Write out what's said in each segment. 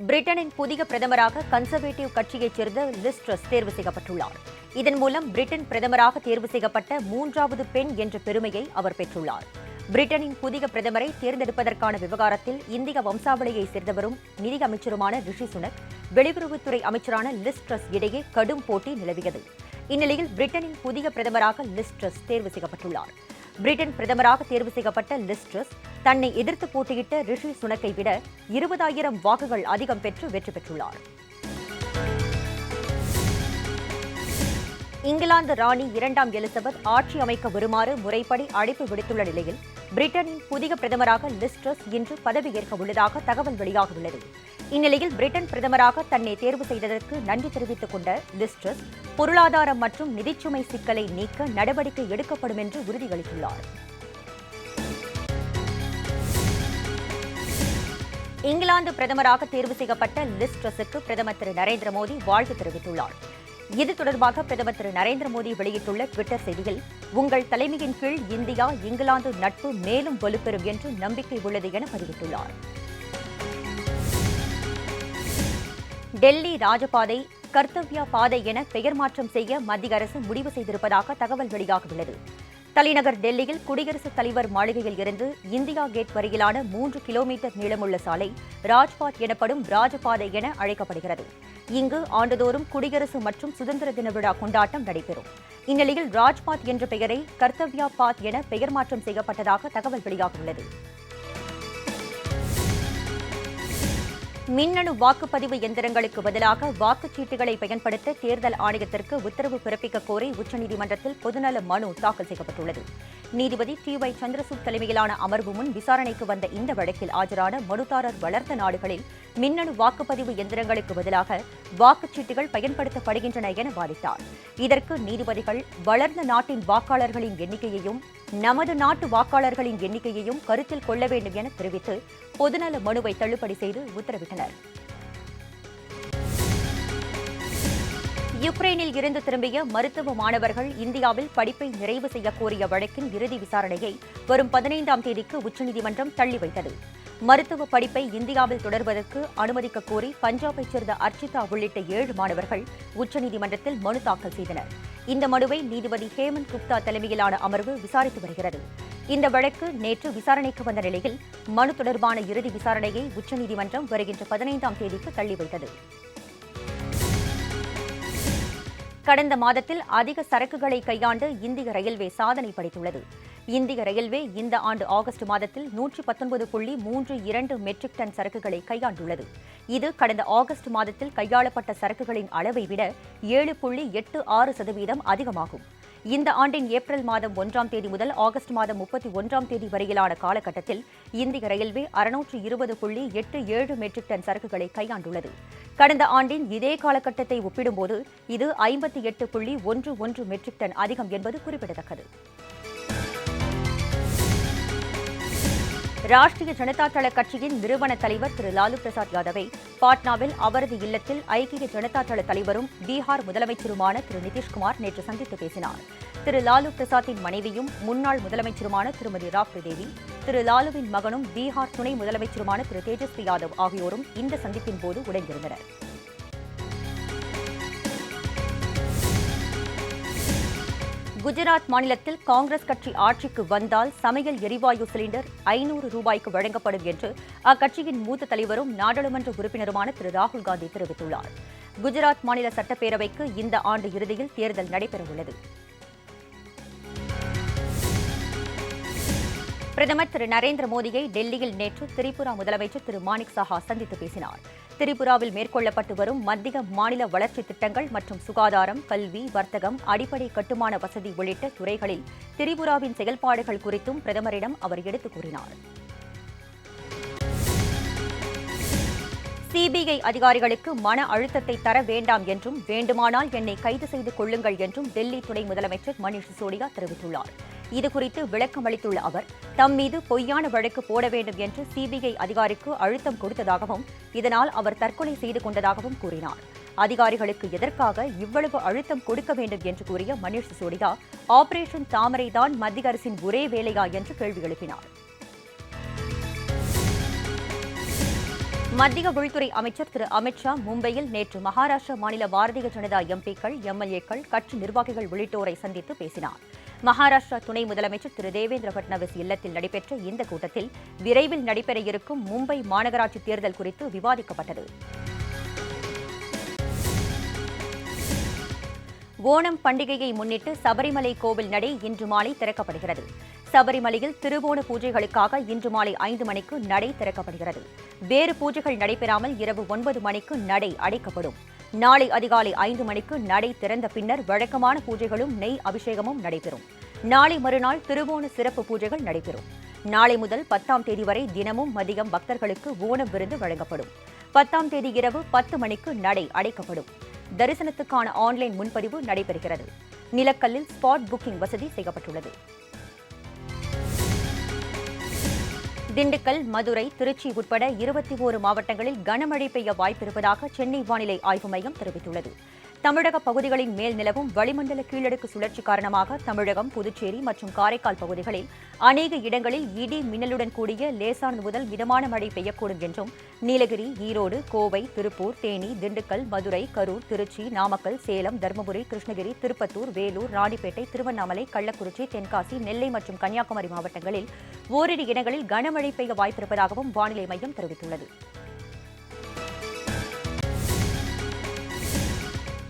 பிரிட்டனின் புதிய பிரதமராக கன்சர்வேட்டிவ் கட்சியைச் சேர்ந்த லிஸ் ட்ரஸ் தேர்வு செய்யப்பட்டுள்ளார். இதன் மூலம் பிரிட்டன் பிரதமராக தேர்வு செய்யப்பட்ட 3வது பெண் என்ற பெருமையை அவர் பெற்றுள்ளார். பிரிட்டனின் புதிய பிரதமரை தேர்ந்தெடுப்பதற்கான விவகாரத்தில் இந்திய வம்சாவளியைச் சேர்ந்தவரும் நிதியமைச்சருமான ரிஷி சுனக், வெளியுறவுத்துறை அமைச்சரான லிஸ் ட்ரஸ் இடையே கடும் போட்டி நிலவியது. இந்நிலையில் பிரிட்டனின் புதிய பிரதமராக லிஸ் ட்ரஸ் தேர்வு செய்யப்பட்டுள்ளார். பிரிட்டன் பிரதமராக தேர்வு செய்யப்பட்ட லிஸ் ட்ரஸ் தன்னை எதிர்த்து போட்டியிட்ட ரிஷி சுனக்கை விட 20,000 வாக்குகள் அதிகம் பெற்று வெற்றி பெற்றுள்ளார். இங்கிலாந்து ராணி 2ஆம் எலிசபெத் ஆட்சி அமைக்க வருமாறு முறைப்படி அழைப்பு விடுத்துள்ள நிலையில் பிரிட்டனின் புதிய பிரதமராக லிஸ் ட்ரஸ் இன்று பதவியேற்க உள்ளதாக தகவல் வெளியாகியுள்ளது. இந்நிலையில் பிரிட்டன் பிரதமராக தன்னை தேர்வு செய்ததற்கு நன்றி தெரிவித்துக் கொண்ட லிஸ் ட்ரஸ் பொருளாதாரம் மற்றும் நிதிச்சுமை சிக்கலை நீக்க நடவடிக்கை எடுக்கப்படும் என்று உறுதியளித்துள்ளார். இங்கிலாந்து பிரதமராக தேர்வு செய்யப்பட்ட லிஸ் ட்ரஸுக்கு பிரதமர் திரு நரேந்திர மோடி வாழ்த்து தெரிவித்துள்ளார். இது தொடர்பாக பிரதமர் திரு நரேந்திர மோடி வெளியிட்டுள்ள டுவிட்டர் செய்தியில், உங்கள் தலைமையின் கீழ் இந்தியா இங்கிலாந்து நட்பு மேலும் வலுப்பெறும் என்று நம்பிக்கை உள்ளது என பதிவிட்டுள்ளார். டெல்லி ராஜபாதை கர்த்தவ்யா பாதை என பெயர் மாற்றம் செய்ய மத்திய அரசு முடிவு செய்திருப்பதாக தகவல் வெளியாகியுள்ளது. தலைநகர் டெல்லியில் குடியரசுத் தலைவர் மாளிகையில் இருந்து இந்தியா கேட் வரையிலான 3 கிலோமீட்டர் நீளமுள்ள சாலை ராஜ்பாத் எனப்படும் ராஜபாதை என அழைக்கப்படுகிறது. இங்கு ஆண்டுதோறும் குடியரசு மற்றும் சுதந்திர தின விழா கொண்டாட்டம் நடைபெறும். இந்நிலையில் ராஜ்பாத் என்ற பெயரை கர்த்தவ்யா பாத் என பெயர் மாற்றம் செய்யப்பட்டதாக தகவல் வெளியாகியுள்ளது. மின்னணு வாக்குப்பதிவு எந்திரங்களுக்கு பதிலாக வாக்குச்சீட்டுகளை பயன்படுத்த தேர்தல் ஆணையத்திற்கு உத்தரவு பிறப்பிக்க கோரி உச்சநீதிமன்றத்தில் பொதுநல மனு தாக்கல் செய்யப்பட்டுள்ளது. நீதிபதி டி.ஒய். சந்திரசூட் தலைமையிலான அமர்வு முன் விசாரணைக்கு வந்த இந்த வழக்கில் ஆஜரான மனுதாரர் வளர்ந்த நாடுகளில் மின்னணு வாக்குப்பதிவு எந்திரங்களுக்கு பதிலாக வாக்குச்சீட்டுகள் பயன்படுத்தப்படுகின்றன என வாதிட்டார். இதற்கு நீதிபதிகள் வளர்ந்த நாட்டின் வாக்காளர்களின் எண்ணிக்கையையும் நமது நாட்டு வாக்காளர்களின் எண்ணிக்கையையும் கருத்தில் கொள்ள வேண்டும் என தெரிவித்து பொதுநல மனுவை தள்ளுபடி செய்து உத்தரவிட்டனர். யுக்ரைனில் இருந்து திரும்பிய மருத்துவ மாணவர்கள் இந்தியாவில் படிப்பை நிறைவு செய்ய கோரிய வழக்கின் இறுதி விசாரணையை வரும் 15ஆம் தேதிக்கு உச்சநீதிமன்றம் தள்ளி வைத்தது. மருத்துவ படிப்பை இந்தியாவில் தொடர்வதற்கு அனுமதிக்க கோரி பஞ்சாபைச் சேர்ந்த அர்ச்சிதா உள்ளிட்ட 7 மாணவர்கள் உச்சநீதிமன்றத்தில் மனு தாக்கல் செய்தனர். இந்த மனுவை நீதிபதி ஹேமந்த் குப்தா தலைமையிலான அமர்வு விசாரித்து வருகிறது. இந்த வழக்கு நேற்று விசாரணைக்கு வந்த நிலையில் மனு தொடர்பான இறுதி விசாரணையை உச்சநீதிமன்றம் வருகின்ற 15ஆம் தேதிக்கு தள்ளி வைத்தது. கடந்த மாதத்தில் அதிக சரக்குகளை கையாண்டு இந்திய ரயில்வே சாதனை படைத்துள்ளது. இந்திய ரயில்வே இந்த ஆண்டு ஆகஸ்ட் மாதத்தில் 119.32 மெட்ரிக் டன் சரக்குகளை கையாண்டுள்ளது. இது கடந்த ஆகஸ்ட் மாதத்தில் கையாளப்பட்ட சரக்குகளின் அளவை விட 7.86% அதிகமாகும். இந்த ஆண்டின் ஏப்ரல் மாதம் 1ஆம் தேதி முதல் ஆகஸ்ட் மாதம் 31ஆம் தேதி வரையிலான காலகட்டத்தில் இந்திய ரயில்வே 620.87 மெட்ரிக் டன் சரக்குகளை கையாண்டுள்ளது. கடந்த ஆண்டின் இதே காலகட்டத்தை ஒப்பிடும்போது இது 58.11 மெட்ரிக் டன் அதிகம் என்பது குறிப்பிடத்தக்கது. ராஷ்டிரிய ஜனதா தள கட்சியின் நிறுவன தலைவர் திரு லாலு பிரசாத் யாதவை பாட்னாவில் அவரது இல்லத்தில் ஐக்கிய ஜனதா தள தலைவரும் பீகார் முதலமைச்சருமான திரு நிதிஷ்குமார் நேற்று சந்தித்து பேசினார். திரு லாலு பிரசாத்தின் மனைவியும் முன்னாள் முதலமைச்சருமான திருமதி ராப்ரி தேவி, திரு லாலுவின் மகனும் பீகார் துணை முதலமைச்சருமான திரு தேஜஸ்வி யாதவ் ஆகியோரும் இந்த சந்திப்பின் போது உடனிருந்தனர். குஜராத் மாநிலத்தில் காங்கிரஸ் கட்சி ஆட்சிக்கு வந்தால் சமையல் எரிவாயு சிலிண்டர் 500 ரூபாய்க்கு வழங்கப்படும் என்று அக்கட்சியின் மூத்த தலைவரும் நாடாளுமன்ற உறுப்பினருமான திரு ராகுல் காந்தி தெரிவித்துள்ளார். குஜராத் மாநில சட்டப்பேரவைக்கு இந்த ஆண்டு இறுதியில் தேர்தல் நடைபெறவுள்ளது. பிரதமர் திரு நரேந்திர மோடியை டெல்லியில் நேற்று திரிபுரா முதலமைச்சர் திரு மாணிக் சாஹா சந்தித்து பேசினார். திரிபுராவில் மேற்கொள்ளப்பட்டு வரும் மத்திய மாநில வளர்ச்சித் திட்டங்கள் மற்றும் சுகாதாரம், கல்வி, வர்த்தகம், அடிப்படை கட்டுமான வசதி உள்ளிட்ட துறைகளில் திரிபுராவின் செயல்பாடுகள் குறித்தும் பிரதமரிடம் அவர் எடுத்துக் கூறினார். சிபிஐ அதிகாரிகளுக்கு மன அழுத்தத்தை தர வேண்டாம் என்றும் வேண்டுமானால் என்னை கைது செய்து கொள்ளுங்கள் என்றும் டெல்லி துணை முதலமைச்சர் மணீஷ் சிசோடியா தெரிவித்துள்ளார். இதுகுறித்து விளக்கம் அளித்துள்ள அவர், தம் மீது பொய்யான வழக்கு போட வேண்டும் என்று சிபிஐ அதிகாரிக்கு அழுத்தம் கொடுத்ததாகவும் இதனால் அவர் தற்கொலை செய்து கொண்டதாகவும் கூறினார். அதிகாரிகளுக்கு எதற்காக இவ்வளவு அழுத்தம் கொடுக்க வேண்டும் என்று கூறிய மணீஷ் சிசோடியா, ஆபரேஷன் தாமரை தான் மத்திய அரசின் ஒரே வேலையா என்று கேள்வி எழுப்பினார். மத்திய உள்துறை அமைச்சர் திரு அமித்ஷா மும்பையில் நேற்று மகாராஷ்டிரா மாநில பாரதிய ஜனதா எம்பிக்கள், எம்எல்ஏக்கள், கட்சி நிர்வாகிகள் உள்ளிட்டோரை சந்தித்து பேசினார். மகாராஷ்டிரா துணை முதலமைச்சர் திரு தேவேந்திர பட்னாவிஸ் இல்லத்தில் நடைபெற்ற இந்த கூட்டத்தில் விரைவில் நடைபெற இருக்கும் மும்பை மாநகராட்சி தேர்தல் குறித்து விவாதிக்கப்பட்டது. ஓணம் பண்டிகையை முன்னிட்டு சபரிமலை கோவில் நடை இன்று மாலை திறக்கப்படுகிறது. சபரிமலையில் திருவோண பூஜைகளுக்காக இன்று மாலை 5 மணிக்கு நடை திறக்கப்படுகிறது. வேறு பூஜைகள் நடைபெறாமல் இரவு 9 மணிக்கு நடை அடைக்கப்படும். நாளை அதிகாலை 5 மணிக்கு நடை திறந்த பின்னர் வழக்கமான பூஜைகளும் நெய் அபிஷேகமும் நடைபெறும். நாளை மறுநாள் திருவோண சிறப்பு பூஜைகள் நடைபெறும். நாளை முதல் 10ஆம் தேதி வரை தினமும் மதியம் பக்தர்களுக்கு ஓணம் விருந்து வழங்கப்படும். 10ஆம் தேதி இரவு 10 மணிக்கு நடை அடைக்கப்படும். தரிசனத்துக்கான ஆன்லைன் முன்பதிவு நடைபெறுகிறது. நிலக்கல்லில் ஸ்பாட் புக்கிங் வசதி செய்யப்பட்டுள்ளது. திண்டுக்கல், மதுரை, திருச்சி உட்பட 21 மாவட்டங்களில் கனமழை பெய்ய வாய்ப்பிருப்பதாக சென்னை வானிலை ஆய்வு மையம் தெரிவித்துள்ளது. தமிழக பகுதிகளின் மேல் நிலவும் வளிமண்டல கீழடுக்கு சுழற்சி காரணமாக தமிழகம், புதுச்சேரி மற்றும் காரைக்கால் பகுதிகளில் அநேக இடங்களில் இடி மின்னலுடன் கூடிய லேசானது முதல் மிதமான மழை பெய்யக்கூடும் என்றும் நீலகிரி, ஈரோடு, கோவை, திருப்பூர், தேனி, திண்டுக்கல், மதுரை, கரூர், திருச்சி, நாமக்கல், சேலம், தருமபுரி, கிருஷ்ணகிரி, திருப்பத்தூர், வேலூர், ராணிப்பேட்டை, திருவண்ணாமலை, கள்ளக்குறிச்சி, தென்காசி, நெல்லை மற்றும் கன்னியாகுமரி மாவட்டங்களில் ஓரிரு இடங்களில் கனமழை பெய்ய வாய்ப்பிருப்பதாகவும் வானிலை மையம் தெரிவித்துள்ளது.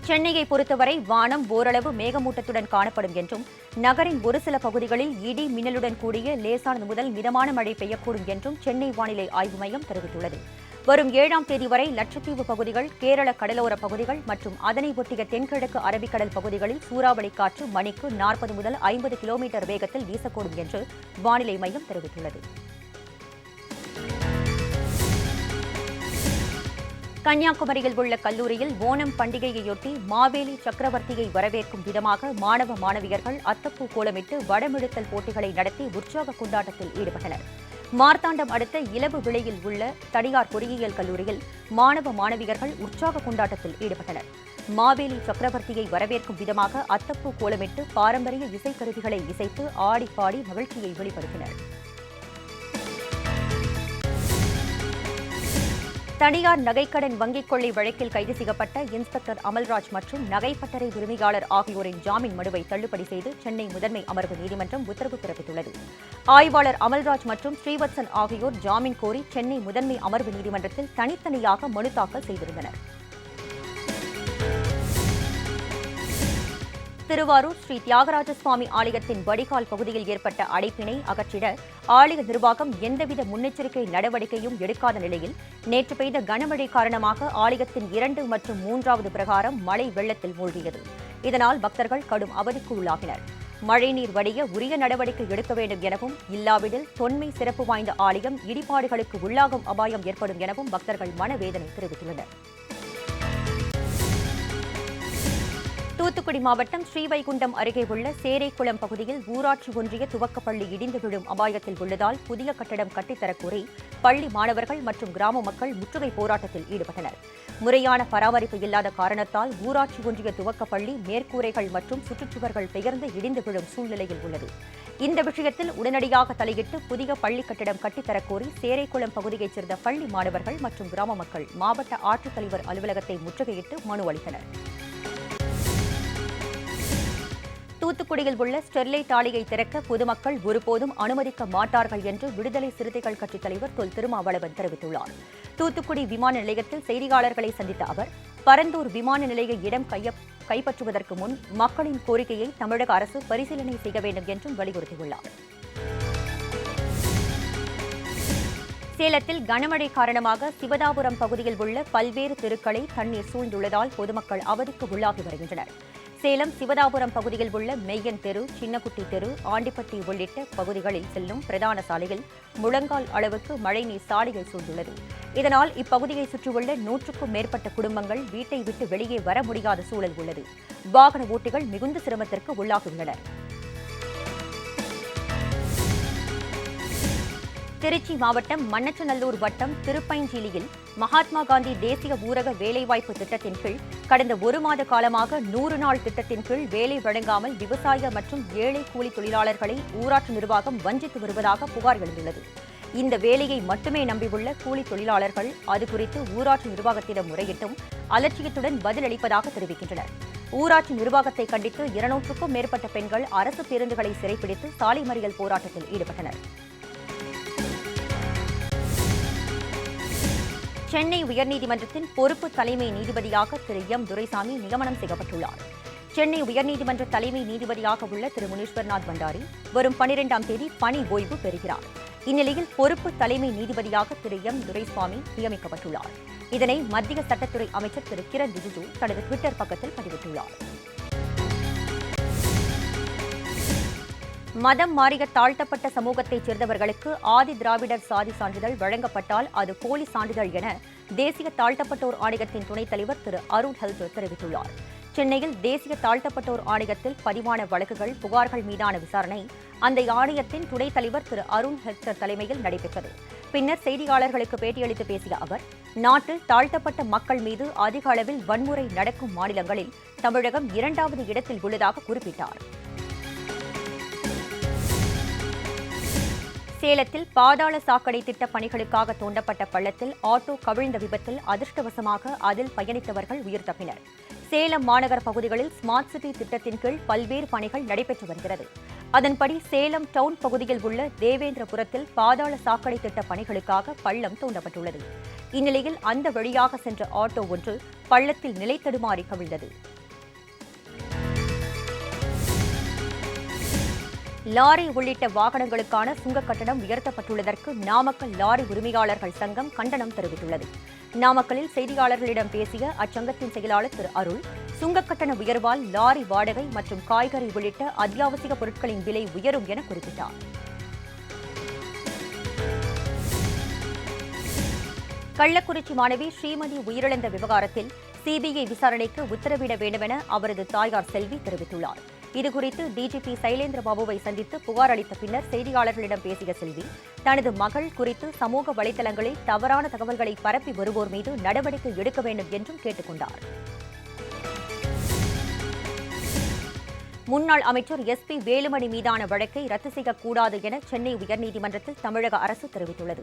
சென்னையை பொறுத்தவரை வானம் ஓரளவு மேகமூட்டத்துடன் காணப்படும் என்றும் நகரின் ஒரு சில பகுதிகளில் இடி மின்னலுடன் கூடிய லேசானது முதல் மிதமான மழை பெய்யக்கூடும் என்றும் சென்னை வானிலை ஆய்வு மையம் தெரிவித்துள்ளது. வரும் 7ஆம் தேதி வரை லட்சத்தீவு பகுதிகள், கேரள கடலோர பகுதிகள் மற்றும் அதனை ஒட்டிய தென்கிழக்கு அரபிக்கடல் பகுதிகளில் சூறாவளி காற்று மணிக்கு 40 முதல் 50 கிலோமீட்டர் வேகத்தில் வீசக்கூடும் என்று வானிலை மையம் தெரிவித்துள்ளது. கன்னியாகுமரியில் உள்ள கல்லூரியில் ஓணம் பண்டிகையையொட்டி மாவேலி சக்கரவர்த்தியை வரவேற்கும் விதமாக மாணவ மாணவியர்கள் அத்தப்பூ கோலமிட்டு வடமிழுத்தல் போட்டிகளை நடத்தி உற்சாக கொண்டாட்டத்தில் ஈடுபட்டனர். மார்த்தாண்டம் அடுத்த இலவு விளையில் உள்ள தனியார் பொறியியல் கல்லூரியில் மாணவ மாணவியர்கள் உற்சாக கொண்டாட்டத்தில் ஈடுபட்டனர். மாவேலி சக்கரவர்த்தியை வரவேற்கும் விதமாக அத்தப்பூ கோலமிட்டு பாரம்பரிய இசைக்கருவிகளை இசைத்து ஆடி பாடி மகிழ்ச்சியை வெளிப்படுத்தினர். தனியார் நகைக்கடன் வங்கிக் கொள்ளை வழக்கில் கைது செய்யப்பட்ட இன்ஸ்பெக்டர் அமல்ராஜ் மற்றும் நகைப்பட்டறை உரிமையாளர் ஆகியோரின் ஜாமீன் மனுவை தள்ளுபடி செய்து சென்னை முதன்மை அமர்வு நீதிமன்றம் உத்தரவு பிறப்பித்துள்ளது. ஆய்வாளர் அமல்ராஜ் மற்றும் ஸ்ரீவத்சன் ஆகியோர் ஜாமீன் கோரி சென்னை முதன்மை அமர்வு நீதிமன்றத்தில் தனித்தனியாக மனு தாக்கல் செய்திருந்தனர். திருவாரூர் ஸ்ரீ தியாகராஜ சுவாமி ஆலயத்தின் வடிகால் பகுதியில் ஏற்பட்ட அடைப்பினை அகற்றிட ஆலய நிர்வாகம் எந்தவித முன்னெச்சரிக்கை நடவடிக்கையும் எடுக்காத நிலையில் நேற்று பெய்த கனமழை காரணமாக ஆலயத்தின் 2 மற்றும் 3வது பிரகாரம் மழை வெள்ளத்தில் மூழ்கியது. இதனால் பக்தர்கள் கடும் அவதிக்கு உள்ளாகினர். மழைநீர் வடிய உரிய நடவடிக்கை எடுக்க வேண்டும் எனவும், இல்லாவிடில் தொன்மை சிறப்பு வாய்ந்த ஆலயம் இடிபாடுகளுக்கு உள்ளாகும் அபாயம் ஏற்படும் எனவும் பக்தர்கள் மனவேதனை தெரிவித்துள்ளனர். தூத்துக்குடி மாவட்டம் ஸ்ரீவைகுண்டம் அருகே உள்ள சேரைக்குளம் பகுதியில் ஊராட்சி ஒன்றிய துவக்கப்பள்ளி இடிந்து விழும் அபாயத்தில் உள்ளதால் புதிய கட்டடம் கட்டித்தரக்கோரி பள்ளி மாணவர்கள் மற்றும் கிராம மக்கள் முற்றுகை போராட்டத்தில் ஈடுபட்டனர். முறையான பராமரிப்பு இல்லாத காரணத்தால் ஊராட்சி ஒன்றிய துவக்கப்பள்ளி மேற்கூரைகள் மற்றும் சுற்றுச்சுவர்கள் பெயர்ந்து இடிந்து விழும் சூழ்நிலையில் உள்ளது. இந்த விஷயத்தில் உடனடியாக தலையிட்டு புதிய பள்ளி கட்டிடம் கட்டித்தரக்கோரி சேரைக்குளம் பகுதியைச் சேர்ந்த பள்ளி மாணவர்கள் மற்றும் கிராம மக்கள் மாவட்ட ஆட்சித்தலைவர் அலுவலகத்தை முற்றுகையிட்டு மனு அளித்தனர். தூத்துக்குடியில் உள்ள ஸ்டெர்லைட் ஆலையை திறக்க பொதுமக்கள் ஒருபோதும் அனுமதிக்க மாட்டார்கள் என்று விடுதலை சிறுத்தைகள் கட்சித் தலைவர் தொல் திருமாவளவன் தெரிவித்துள்ளார். தூத்துக்குடி விமான நிலையத்தில் செய்தியாளர்களை சந்தித்த அவர், பரந்தூர் விமான நிலைய இடம் கைப்பற்றுவதற்கு முன் மக்களின் கோரிக்கையை தமிழக அரசு பரிசீலனை செய்ய வேண்டும் என்றும் வலியுறுத்தியுள்ளார். சேலத்தில் கனமழை காரணமாக சிவதாபுரம் பகுதியில் உள்ள பல்வேறு தெருக்களை தண்ணீர் சூழ்ந்துள்ளதால் பொதுமக்கள் அவதிக்கு உள்ளாகி வருகின்றனர். சேலம் சிவதாபுரம் பகுதியில் உள்ள மெய்யன் தெரு, சின்னக்குட்டி தெரு, ஆண்டிப்பட்டி உள்ளிட்ட பகுதிகளில் செல்லும் பிரதான சாலையில் முழங்கால் அளவுக்கு மழைநீர் சாலையில் சூழ்ந்துள்ளது. இதனால் இப்பகுதியை சுற்றியுள்ள 100க்கும் மேற்பட்ட குடும்பங்கள் வீட்டை விட்டு வெளியே வர முடியாத சூழல் உள்ளது. வாகன ஓட்டிகள் மிகுந்த சிரமத்திற்கு உள்ளாகியுள்ளனர். திருச்சி மாவட்டம் மண்ணச்சநல்லூர் வட்டம் திருப்பைஞ்சீலியில் மகாத்மா காந்தி தேசிய ஊரக வேலைவாய்ப்பு திட்டத்தின் கீழ் கடந்த 1 மாத காலமாக 100 நாள் திட்டத்தின் கீழ் வேலை வழங்காமல் விவசாய மற்றும் ஏழை கூலி தொழிலாளர்களை ஊராட்சி நிர்வாகம் வஞ்சித்து வருவதாக புகார் எழுந்துள்ளது. இந்த வேலையை மட்டுமே நம்பியுள்ள கூலி தொழிலாளர்கள் அது குறித்து ஊராட்சி நிர்வாகத்திடம் முறையிட்டும் அலட்சியத்துடன் பதிலளிப்பதாக தெரிவிக்கின்றனர். ஊராட்சி நிர்வாகத்தை கண்டித்து 200க்கும் மேற்பட்ட பெண்கள் அரசு பேருந்துகளை சிறைப்பிடித்து சாலை மறியல் போராட்டத்தில் ஈடுபட்டனர். சென்னை உயர்நீதிமன்றத்தின் பொறுப்பு தலைமை நீதிபதியாக திரு எம் துரைசாமி நியமனம் செய்யப்பட்டுள்ளார். சென்னை உயர்நீதிமன்ற தலைமை நீதிபதியாக உள்ள திரு முனீஸ்வர்நாத் பண்டாரி வரும் 12ஆம் தேதி பணி ஓய்வு பெறுகிறார். இந்நிலையில் பொறுப்பு தலைமை நீதிபதியாக திரு எம் துரைசாமி நியமிக்கப்பட்டுள்ளார். இதனை மத்திய சட்டத்துறை அமைச்சர் திரு கிரண் ரிஜிஜு தனது ட்விட்டர் பக்கத்தில் பதிவிட்டுள்ளார். மதம் மாறிய தாழ்த்தப்பட்ட சமூகத்தைச் சேர்ந்தவர்களுக்கு ஆதி திராவிடர் சாதி சான்றிதழ் வழங்கப்பட்டால் அது போலி சான்றிதழ் என தேசிய தாழ்த்தப்பட்டோர் ஆணையத்தின் துணைத் தலைவர் திரு அருண் ஹெல்ட் தெரிவித்துள்ளார். சென்னையில் தேசிய தாழ்த்தப்பட்டோர் ஆணையத்தில் பதிவான வழக்குகள், புகார்கள் மீதான விசாரணை அந்த ஆணையத்தின் துணைத் தலைவர் திரு அருண் ஹெல்ட் தலைமையில் நடைபெற்றது. பின்னர் செய்தியாளர்களுக்கு பேட்டியளித்து பேசிய அவர், நாட்டில் தாழ்த்தப்பட்ட மக்கள் மீது அதிக அளவில் வன்முறை நடக்கும் மாநிலங்களில் தமிழகம் 2வது இடத்தில் உள்ளதாக குறிப்பிட்டார். சேலத்தில் பாதாள சாக்கடை திட்ட பணிகளுக்காக தோண்டப்பட்ட பள்ளத்தில் ஆட்டோ கவிழ்ந்த விபத்தில் அதிர்ஷ்டவசமாக அதில் பயணித்தவர்கள் உயிர் தப்பினர். சேலம் மாநகர பகுதிகளில் ஸ்மார்ட் சிட்டி திட்டத்தின் கீழ் பல்வேறு பணிகள் நடைபெற்று வருகிறது. அதன்படி சேலம் டவுன் பகுதியில் உள்ள தேவேந்திரபுரத்தில் பாதாள சாக்கடை திட்ட பணிகளுக்காக பள்ளம் தோண்டப்பட்டுள்ளது. இந்நிலையில் அந்த வழியாக சென்ற ஆட்டோ ஒன்று பள்ளத்தில் நிலை தடுமாறி கவிழ்ந்தது. லாரி உள்ளிட்ட வாகனங்களுக்கான சுங்க கட்டணம் உயர்த்தப்பட்டுள்ளதற்கு நாமக்கல் லாரி உரிமையாளர்கள் சங்கம் கண்டனம் தெரிவித்துள்ளது. நாமக்கலில் செய்தியாளர்களிடம் பேசிய அச்சங்கத்தின் செயலாளர் திரு அருள், சுங்க கட்டண உயர்வால் லாரி வாடகை மற்றும் காய்கறி உள்ளிட்ட அத்தியாவசிய பொருட்களின் விலை உயரும் என குறிப்பிட்டார். கள்ளக்குறிச்சி மாணவி ஸ்ரீமதி உயிரிழந்த விவகாரத்தில் சிபிஐ விசாரணைக்கு உத்தரவிட வேண்டுமென அவரது தாயார் செல்வி தெரிவித்துள்ளார். இதுகுறித்து டிஜிபி சைலேந்திர பாபுவை சந்தித்து புகார் அளித்த பின்னர் செய்தியாளர்களிடம் பேசிய செல்வி, தனது மகள் குறித்து சமூக வலைதளங்களில் தவறான தகவல்களை பரப்பி வருவோர் மீது நடவடிக்கை எடுக்க வேண்டும் என்றும் கேட்டுக் கொண்டார். முன்னாள் அமைச்சர் எஸ்.பி. வேலுமணி மீதான வழக்கை ரத்து செய்யக்கூடாது என சென்னை உயர்நீதிமன்றத்தில் தமிழக அரசு தெரிவித்துள்ளது.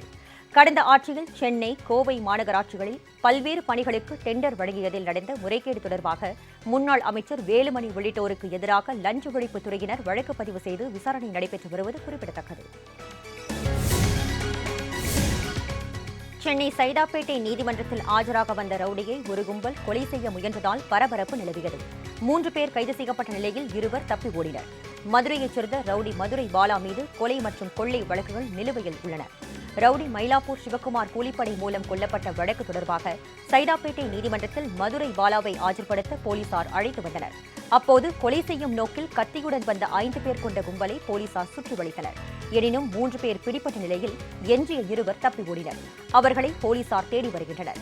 கடந்த ஆட்சியில் சென்னை, கோவை மாநகராட்சிகளில் பல்வேறு பணிகளுக்கு டெண்டர் வழங்கியதில் நடந்த முறைகேடு தொடர்பாக முன்னாள் அமைச்சர் வேலுமணி உள்ளிட்டோருக்கு எதிராக லஞ்ச ஒழிப்புத் துறையினர் வழக்கு பதிவு செய்து விசாரணை நடைபெற்று வருவது குறிப்பிடத்தக்கது. சென்னை சைதாப்பேட்டை நீதிமன்றத்தில் ஆஜராக வந்த ரவுடியை ஒரு கும்பல் கொலை செய்ய முயன்றதால் பரபரப்பு நிலவியது. 3 பேர் கைது செய்யப்பட்ட நிலையில் 2 தப்பி ஓடினர். மதுரையைச் சேர்ந்த ரவுடி மதுரை பாலா மீது கொலை மற்றும் கொள்ளை வழக்குகள் நிலுவையில் உள்ளன. ரவுடி மயிலாப்பூர் சிவக்குமார் கூலிப்படை மூலம் கொல்லப்பட்ட வழக்கு தொடர்பாக சைதாப்பேட்டை நீதிமன்றத்தில் மதுரை பாலாவை ஆஜர்படுத்த போலீசார் அழைத்து வந்தனர். அப்போது கொலை செய்யும் நோக்கில் கத்தியுடன் வந்த 5 பேர் கொண்ட கும்பலை போலீசார் சுற்றி வளைத்தனர். எனினும் 3 பேர் பிடிப்பட்ட நிலையில் எஞ்சிய 2 தப்பி ஓடினர். அவர்களை போலீசார் தேடி வருகின்றனர்.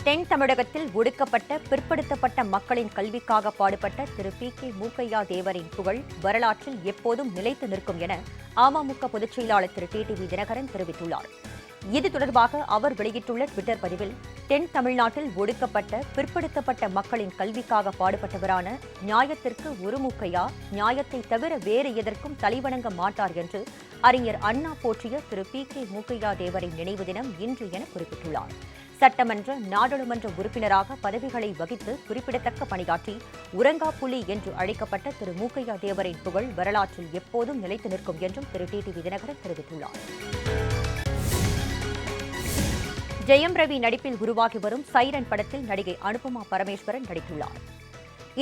தென் தமிழகத்தில் ஒடுக்கப்பட்ட பிற்படுத்தப்பட்ட மக்களின் கல்விக்காக பாடுபட்ட திரு பி.கே. மூக்கையா தேவரின் புகழ் வரலாற்றில் எப்போதும் நிலைத்து நிற்கும் என அமமுக பொதுச் செயலாளர் திரு டிடிவி தினகரன் தெரிவித்துள்ளார். இது தொடர்பாக அவர் வெளியிட்டுள்ள ட்விட்டர் பதிவில், தென் தமிழ்நாட்டில் ஒடுக்கப்பட்ட பிற்படுத்தப்பட்ட மக்களின் கல்விக்காக பாடுபட்டவரான நியாயத்திற்கு ஒரு மூக்கையா நியாயத்தை தவிர வேறு எதற்கும் தலைவணங்க மாட்டார் என்று அறிஞர் அண்ணா போற்றிய திரு பி.கே. மூக்கையா தேவரின் நினைவு தினம் இன்று என குறிப்பிட்டுள்ளார். சட்டமன்ற, நாடாளுமன்ற உறுப்பினராக பதவிகளை வகித்து குறிப்பிடத்தக்க பணியாற்றி உறங்கா புலி என்று அழைக்கப்பட்ட திரு மூக்கையா தேவரின் புகழ் வரலாற்றில் எப்போதும் நிலைத்து நிற்கும் என்றும் திரு டிடிவி தினகரன் தெரிவித்துள்ளார். ஜெயம் ரவி நடிப்பில் உருவாகி வரும் சைரன் படத்தில் நடிகை அனுபமா பரமேஸ்வரன் நடித்துள்ளார்.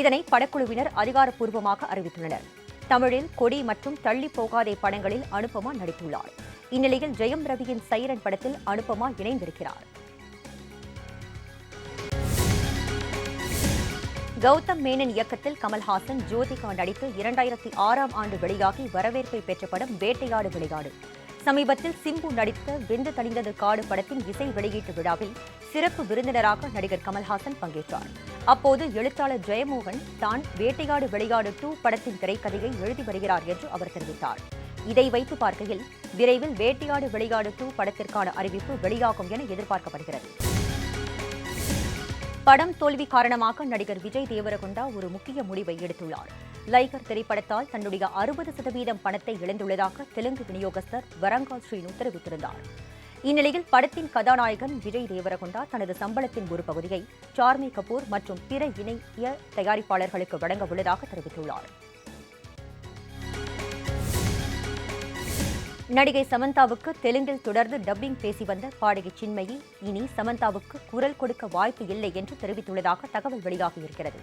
இதனை படக்குழுவினர் அதிகாரப்பூர்வமாக அறிவித்துள்ளனர். தமிழில் கொடி மற்றும் தள்ளி போகாதே படங்களில் அனுபமா நடித்துள்ளார். இந்நிலையில் ஜெயம் ரவியின் சைரன் படத்தில் அனுபமா இணைந்திருக்கிறார். கௌதம் மேனன் இயக்கத்தில் கமல்ஹாசன், ஜோதிகா நடித்து 2006ஆம் ஆண்டு வெளியாகி வரவேற்பை பெற்ற படம் வேட்டையாடு விளையாடு. சமீபத்தில் சிம்பு நடித்த வெந்து தணிந்தது காடு படத்தின் இசை வெளியீட்டு விழாவில் சிறப்பு விருந்தினராக நடிகர் கமல்ஹாசன் பங்கேற்றார். அப்போது எழுத்தாளர் ஜெயமோகன் தான் வேட்டையாடு விளையாடு 2 படத்தின் திரைக்கதையை எழுதி வருகிறார் என்று அவர் தெரிவித்தார். இதை வைத்து பார்க்கையில் விரைவில் வேட்டையாடு விளையாடு 2 படத்திற்கான அறிவிப்பு வெளியாகும் என எதிர்பார்க்கப்படுகிறது. படம் தோல்வி காரணமாக நடிகர் விஜய் தேவரகொண்டா ஒரு முக்கிய முடிவை எடுத்துள்ளார். லைகர் திரைப்படத்தால் தன்னுடைய 60% பணத்தை இழந்துள்ளதாக தெலுங்கு விநியோகஸ்தர் வரங்கால் ஸ்ரீனு தெரிவித்திருந்தார். இந்நிலையில் படத்தின் கதாநாயகன் விஜய் தேவரகொண்டா தனது சம்பளத்தின் ஒரு பகுதியை சார்மி கபூர் மற்றும் பிற இணைய தயாரிப்பாளர்களுக்கு வழங்க உள்ளதாக தெரிவித்துள்ளார். நடிகை சமந்தாவுக்கு தெலுங்கில் தொடர்ந்து டப்பிங் பேசி வந்த பாடகி சின்மயி இனி சமந்தாவுக்கு குரல் கொடுக்க வாய்ப்பு இல்லை என்று தெரிவித்துள்ளதாக தகவல் வெளியாகியிருக்கிறது.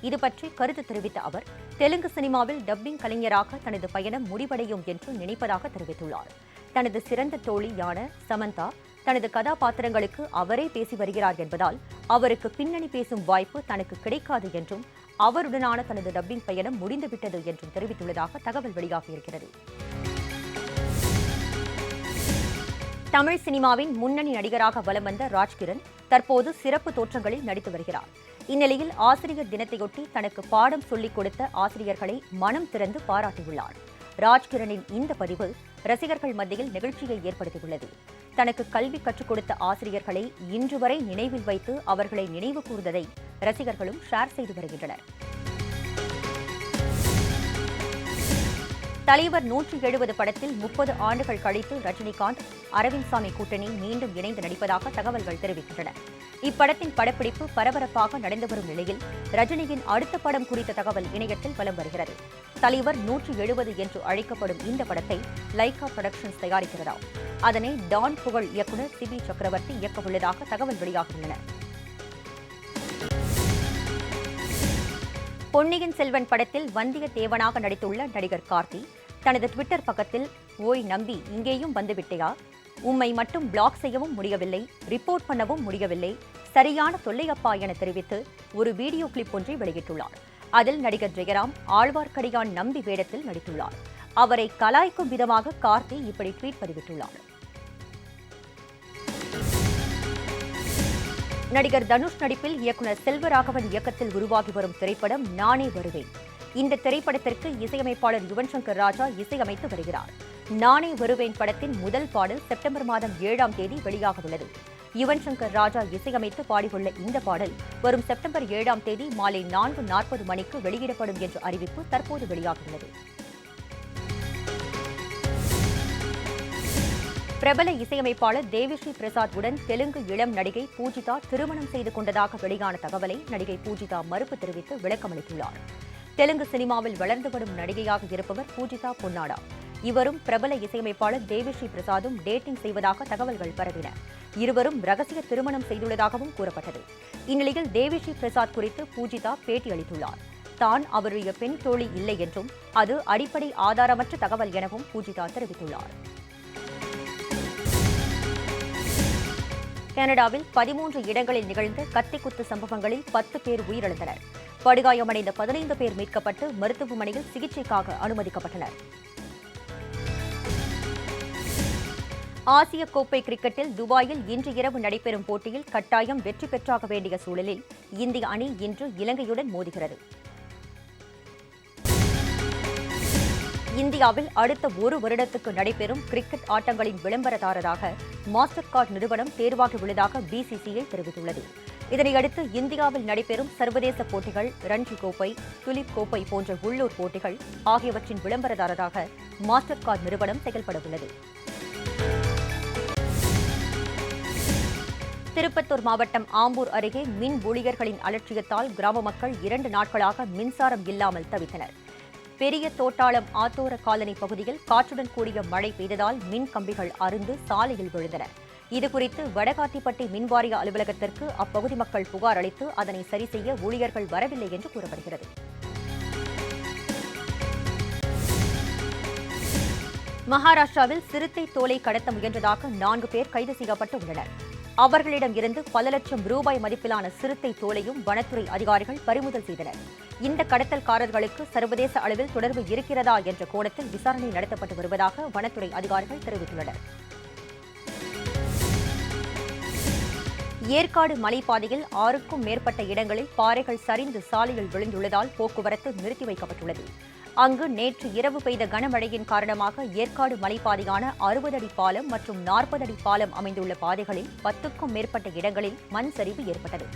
இதுபற்றி கருத்து தெரிவித்த அவர், தெலுங்கு சினிமாவில் டப்பிங் கலைஞராக தனது பயணம் முடிவடையும் என்று நினைப்பதாக தெரிவித்துள்ளார். தனது சிறந்த தோழியான சமந்தா தனது கதாபாத்திரங்களுக்கு அவரே பேசி வருகிறார் என்பதால் அவருக்கு பின்னணி பேசும் வாய்ப்பு தனக்கு கிடைக்காது என்றும் அவருடனான தனது டப்பிங் பயணம் முடிந்துவிட்டது என்றும் தெரிவித்துள்ளதாக தகவல் வெளியாகியிருக்கிறது. தமிழ் சினிமாவின் முன்னணி நடிகராக வலம் வந்த ராஜ்கிரண் தற்போது சிறப்பு தோற்றங்களில் நடித்து வருகிறார். இந்நிலையில் ஆசிரியர் தினத்தையொட்டி தனக்கு பாடம் சொல்லிக் கொடுத்த ஆசிரியர்களை மனம் திறந்து பாராட்டியுள்ளார். ராஜ்கிரனின் இந்த பதிவு ரசிகர்கள் மத்தியில் நிகழ்ச்சியை ஏற்படுத்தியுள்ளது. தனக்கு கல்வி கற்றுக் கொடுத்த ஆசிரியர்களை இன்று வரை நினைவில் வைத்து அவர்களை நினைவு கூர்ந்ததை ரசிகர்களும் ஷேர் செய்து வருகின்றனர். தலைவர் 170 படத்தில் 30 ஆண்டுகள் கழித்து ரஜினிகாந்த் அரவிந்த் சாமி கூட்டணி மீண்டும் இணைந்து நடிப்பதாக தகவல்கள் தெரிவிக்கின்றன. இப்படத்தின் படப்பிடிப்பு பரபரப்பாக நடந்து வரும் நிலையில் ரஜினியின் அடுத்த படம் குறித்த தகவல் இணையத்தில் வலம் வருகிறது. தலைவர் 170 என்று அழைக்கப்படும் இந்த படத்தை லைகா புரொடக்ஷன்ஸ் தயாரிக்கிறதா. அதனை டான் புகழ் இயக்குநர் சிபி சக்கரவர்த்தி இயக்கவுள்ளதாக தகவல் வெளியாகியுள்ளன. பொன்னியின் செல்வன் படத்தில் வந்தியத்தேவனாக நடித்துள்ள நடிகர் கார்த்தி தனது ட்விட்டர் பக்கத்தில், ஓய் நம்பி இங்கேயும் வந்துவிட்டையா, உம்மை மட்டும் பிளாக் செய்யவும் முடியவில்லை, ரிப்போர்ட் பண்ணவும் முடியவில்லை, சரியான தொல்லையப்பா என தெரிவித்து ஒரு வீடியோ கிளிப் ஒன்றை வெளியிட்டுள்ளார். அதில் நடிகர் ஜெயராம் ஆழ்வார்க்கடியான் நம்பி வேடத்தில் நடித்துள்ளார். அவரை கலாய்க்கும் விதமாக கார்த்தி இப்படி ட்வீட் பதிவிட்டுள்ளார். நடிகர் தனுஷ் நடிப்பில் இயக்குநர் செல்வராகவன் இயக்கத்தில் உருவாகி வரும் திரைப்படம் நானே வருவேன். இந்த திரைப்படத்திற்கு இசையமைப்பாளர் யுவன் சங்கர் ராஜா இசையமைத்து வருகிறார். நானே வருவேன் படத்தின் முதல் பாடல் செப்டம்பர் மாதம் 7ஆம் தேதி வெளியாக உள்ளது. யுவன் சங்கர் ராஜா இசையமைத்து பாடியுள்ள இந்த பாடல் வரும் செப்டம்பர் 7ஆம் தேதி மாலை 4:40 மணிக்கு வெளியிடப்படும் என்ற அறிவிப்பு தற்போது வெளியாகியுள்ளது. பிரபல இசையமைப்பாளர் தேவிஸ்ரீ பிரசாத் உடன் தெலுங்கு இளம் நடிகை பூஜிதா திருமணம் செய்து கொண்டதாக வெளியான தகவலை நடிகை பூஜிதா மறுப்பு தெரிவித்து விளக்கமளித்துள்ளார். தெலுங்கு சினிமாவில் வளர்ந்து வரும் நடிகையாக இருப்பவர் பூஜிதா பொன்னாடா. இவரும் பிரபல இசையமைப்பாளர் தேவிஸ்ரீ பிரசாதும் டேட்டிங் செய்வதாக தகவல்கள் பரவின. இருவரும் ரகசிய திருமணம் செய்துள்ளதாகவும் கூறப்பட்டது. இந்நிலையில் தேவிஸ்ரீ பிரசாத் குறித்து பூஜிதா பேட்டி அளித்துள்ளார். தான் அவருடைய பெண் தோழி இல்லை என்றும் அது அடிப்படை ஆதாரமற்ற தகவல் எனவும் பூஜிதா தெரிவித்துள்ளார். கனடாவில் 13 இடங்களில் நிகழ்ந்த கத்திக்குத்து சம்பவங்களில் 10 பேர் உயிரிழந்தனர். படுகாயமடைந்த 15 பேர் மீட்கப்பட்டு மருத்துவமனையில் சிகிச்சைக்காக அனுமதிக்கப்பட்டனர். ஆசிய கோப்பை கிரிக்கெட்டில் துபாயில் இன்று இரவு நடைபெறும் போட்டியில் கட்டாயம் வெற்றி பெற்றாக வேண்டிய சூழலில் இந்திய அணி இன்று இலங்கையுடன் மோதுகிறது. இந்தியாவில் அடுத்த ஒரு வருடத்துக்கு நடைபெறும் கிரிக்கெட் ஆட்டங்களின் விளம்பரதாரராக மாஸ்டர் கார்டு நிறுவனம் தேர்வாகியுள்ளதாக பிசிசிஐ தெரிவித்துள்ளது. இதனையடுத்து இந்தியாவில் நடைபெறும் சர்வதேச போட்டிகள், ரஞ்சி கோப்பை, துலிப் கோப்பை போன்ற உள்ளூர் போட்டிகள் ஆகியவற்றின் விளம்பரதாரராக மாஸ்டர் கார்டு நிறுவனம் செயல்பட உள்ளது. திருப்பத்தூர் மாவட்டம் ஆம்பூர் அருகே மின் ஊழியர்களின் அலட்சியத்தால் கிராம மக்கள் 2 நாட்களாக மின்சாரம் இல்லாமல் தவித்தனர். பெரிய தோட்டாளம் ஆத்தோர காலனி பகுதியில் காற்றுடன் கூடிய மழை பெய்ததால் மின் கம்பிகள் அறுந்து சாலையில் விழுந்தன. இதுகுறித்து வடகாத்திப்பட்டி மின்வாரிய அலுவலகத்திற்கு அப்பகுதி மக்கள் புகார் அளித்து அதனை சரி செய்ய ஊழியர்கள் வரவில்லை என்று கூறப்படுகிறது. மகாராஷ்டிராவில் சிறுத்தை தோலை கடத்த முயன்றதாக 4 பேர் கைது செய்யப்பட்டு உள்ளனர். அவர்களிடம் இருந்து பல லட்சம் ரூபாய் மதிப்பிலான சிறுத்தை தோலையும் வனத்துறை அதிகாரிகள் பறிமுதல் செய்தனர். இந்த கடத்தல்காரர்களுக்கு சர்வதேச அளவில் தொடர்பு இருக்கிறதா என்ற கோணத்தில் விசாரணை நடத்தப்பட்டு வருவதாக வனத்துறை அதிகாரிகள் தெரிவித்துள்ளனர். ஏற்காடு மலைப்பாதையில் 6க்கும் மேற்பட்ட இடங்களில் பாறைகள் சரிந்து சாலையில் விழுந்துள்ளதால் போக்குவரத்து நிறுத்தி வைக்கப்பட்டுள்ளது. அங்கு நேற்று இரவு பெய்த கனமழையின் காரணமாக ஏற்காடு மலைப்பாதையான 60 அடி பாலம் மற்றும் 40 அடி பாலம் அமைந்துள்ள பாதைகளில் 10க்கும் மேற்பட்ட இடங்களில் மண் சரிவு ஏற்பட்டது.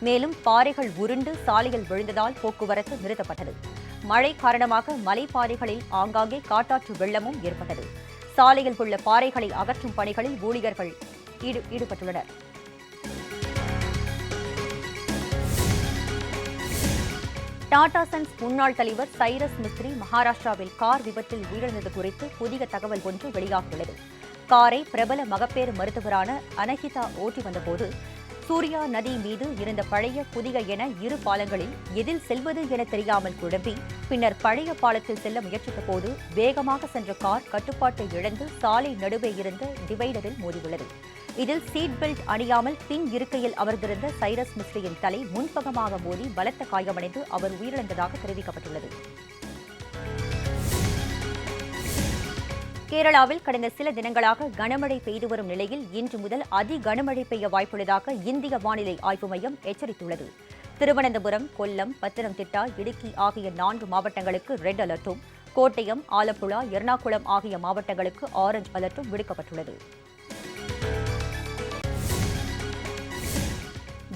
மேலும் பாறைகள் உருண்டு சாலையில் விழுந்ததால் போக்குவரத்து நிறுத்தப்பட்டது. மழை காரணமாக மலைப்பாதைகளில் ஆங்காங்கே காட்டாற்று வெள்ளமும் ஏற்பட்டது. சாலையில் உள்ள பாறைகளை அகற்றும் பணிகளில் ஊழியர்கள் ஈடுபட்டுள்ளனர். டாடா சன்ஸ் முன்னாள் தலைவர் சைரஸ் மிஸ்த்ரி மகாராஷ்டிராவில் கார் விபத்தில் உயிரிழந்தது குறித்து புதிய தகவல் ஒன்று வெளியாகியுள்ளது. காரை பிரபல மகப்பேறு மருத்துவரான அனஹிதா ஓட்டி வந்தபோது சூர்யா நதி மீது இருந்த பழைய புதிய என இரு பாலங்களில் எதில் செல்வது என தெரியாமல் குழம்பி பின்னர் பழைய பாலத்தில் செல்ல முயற்சித்த போது வேகமாக சென்ற கார் கட்டுப்பாட்டை இழந்து சாலை நடுவே இருந்த டிவைடரில் மோதியுள்ளது. இதில் சீட் பெல்ட் அணியாமல் பின் இருக்கையில் அமர்ந்திருந்த சைரஸ் மிஸ்ரியின் தலை முன்பக்கமாக மோதி பலத்த காயமடைந்து அவர் உயிரிழந்ததாக தெரிவிக்கப்பட்டுள்ளது. கேரளாவில் கடந்த சில தினங்களாக கனமழை பெய்து வரும் நிலையில் இன்று முதல் அதி கனமழை பெய்ய வாய்ப்புள்ளதாக இந்திய வானிலை ஆய்வு மையம் எச்சரித்துள்ளது. திருவனந்தபுரம், கொல்லம், பத்தனம்திட்டா, இடுக்கி ஆகிய 4 மாவட்டங்களுக்கு ரெட் அலர்ட்டும், கோட்டயம், ஆலப்புழா, எர்ணாகுளம் ஆகிய மாவட்டங்களுக்கு ஆரஞ்ச் அலர்ட்டும் விடுக்கப்பட்டுள்ளது.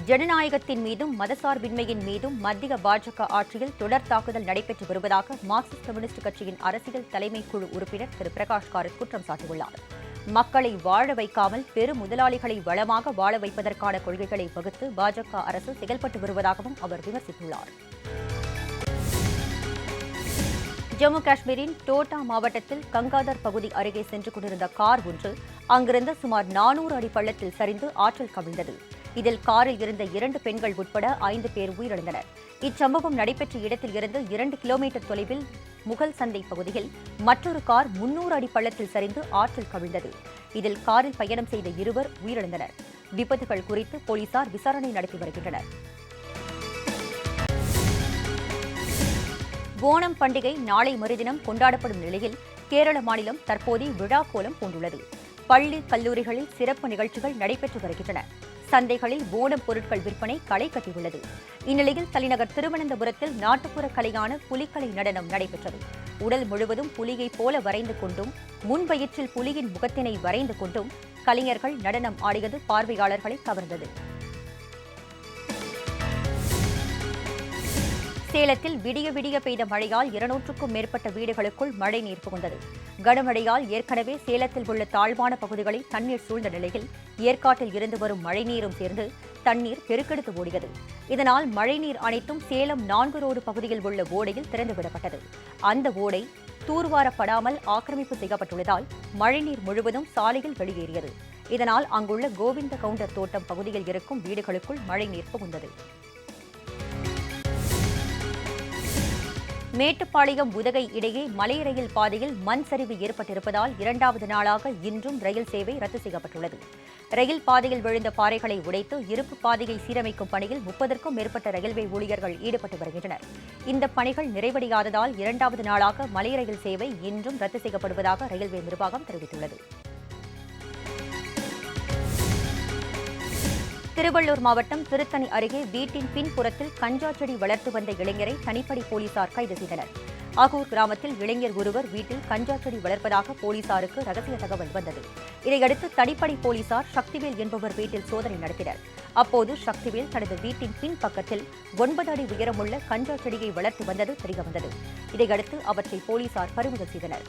ஜனநாயகத்தின் மீதும் மதசார்பின்மையின் மீதும் மத்திய பாஜக ஆட்சியில் தொடர் தாக்குதல் நடைபெற்று வருவதாக மார்க்சிஸ்ட் கம்யூனிஸ்ட் கட்சியின் அரசியல் தலைமை குழு உறுப்பினர் திரு பிரகாஷ் காரத் குற்றம் சாட்டியுள்ளார். மக்களை வாழ வைக்காமல் பெரு முதலாளிகளை வளமாக வாழ வைப்பதற்கான கொள்கைகளை வகுத்து பாஜக அரசு செயல்பட்டு வருவதாகவும் அவர் விமர்சித்துள்ளார். ஜம்மு காஷ்மீரின் டோட்டா மாவட்டத்தில் கங்காதர் பகுதி அருகே சென்று கொண்டிருந்த கார் ஒன்று அங்கிருந்த சுமார் 400 அடி பள்ளத்தில் சரிந்து ஆற்றில் கவிழ்ந்தது. இதில் காரில் இருந்த 2 பெண்கள் உட்பட 5 பேர் உயிரிழந்தனர். இச்சம்பவம் நடைபெற்ற இடத்தில் இருந்து 2 கிலோமீட்டர் தொலைவில் முகல் சந்தை பகுதியில் மற்றொரு கார் 300 அடி பள்ளத்தில் சரிந்து ஆற்றில் கவிழ்ந்தது. இதில் காரில் பயணம் செய்த 2 உயிரிழந்தனர். விபத்துகள் குறித்து போலீசார் விசாரணை நடத்தி வருகின்றனர். ஓணம் பண்டிகை நாளை மறுதினம் கொண்டாடப்படும் நிலையில் கேரள மாநிலம் தற்போது விழாக்கோலம் பூண்டுள்ளது. பள்ளி, கல்லூரிகளில் சிறப்பு நிகழ்ச்சிகள் நடைபெற்று வருகின்றன. சந்தைகளில் ஓணம் பொருட்கள் விற்பனை களை கட்டியுள்ளது. இந்நிலையில் தலைநகர் திருவனந்தபுரத்தில் நாட்டுப்புற கலையான புலிக்கலை நடனம் நடைபெற்றது. உடல் முழுவதும் புலியைப் போல வரைந்து கொண்டும் முன்வயிற்றில் புலியின் முகத்தினை வரைந்து கொண்டும் கலைஞர்கள் நடனம் ஆடியது பார்வையாளர்களை கவர்ந்தது. சேலத்தில் விடிய விடிய பெய்த மழையால் 200க்கும் மேற்பட்ட வீடுகளுக்குள் மழைநீர் புகுந்தது. கனமழையால் ஏற்கனவே சேலத்தில் உள்ள தாழ்வான பகுதிகளில் தண்ணீர் சூழ்ந்த நிலையில் ஏற்காட்டில் இருந்து வரும் மழைநீரும் சேர்ந்து தண்ணீர் பெருக்கெடுத்து ஓடியது. இதனால் மழைநீர் அனைத்தும் சேலம் 4 ரோடு பகுதியில் உள்ள ஓடையில் திறந்துவிடப்பட்டது. அந்த ஓடை தூர்வாரப்படாமல் ஆக்கிரமிப்பு செய்யப்பட்டுள்ளதால் மழைநீர் முழுவதும் சாலையில் வெளியேறியது. இதனால் அங்குள்ள கோவிந்த கவுண்டர் தோட்டம் பகுதியில் இருக்கும் வீடுகளுக்குள் மழைநீர் புகுந்தது. மேட்டுப்பாளையம் உதகை இடையே மலை ரயில் பாதையில் மண் சரிவு ஏற்பட்டிருப்பதால் 2வது நாளாக இன்றும் ரயில் சேவை ரத்து செய்யப்பட்டுள்ளது. ரயில் பாதையில் விழுந்த பாறைகளை உடைத்து இருப்பு பாதையை சீரமைக்கும் பணியில் 30க்கும் மேற்பட்ட ரயில்வே ஊழியர்கள் ஈடுபட்டு வருகின்றனர். இந்த பணிகள் நிறைவடையாததால் 2வது நாளாக மலை ரயில் சேவை இன்றும் ரத்து செய்யப்படுவதாக ரயில்வே நிர்வாகம் தெரிவித்துள்ளது. திருவள்ளூர் மாவட்டம் திருத்தணி அருகே வீட்டின் பின்புறத்தில் கஞ்சா செடி வளர்த்து வந்த இளைஞரை தனிப்படை போலீசார் கைது செய்தனர். அகூர் கிராமத்தில் இளைஞர் ஒருவர் வீட்டில் கஞ்சா செடி வளர்ப்பதாக போலீசாருக்கு ரகசிய தகவல் வந்தது. இதையடுத்து தனிப்படை போலீசார் சக்திவேல் என்பவர் வீட்டில் சோதனை நடத்தினர். அப்போது சக்திவேல் தனது வீட்டின் பின்பக்கத்தில் 9 அடி உயரமுள்ள கஞ்சா செடியை வளர்த்து வந்தது தெரியவந்தது. இதையடுத்து அவற்றை போலீசார் பறிமுதல் செய்தனர்.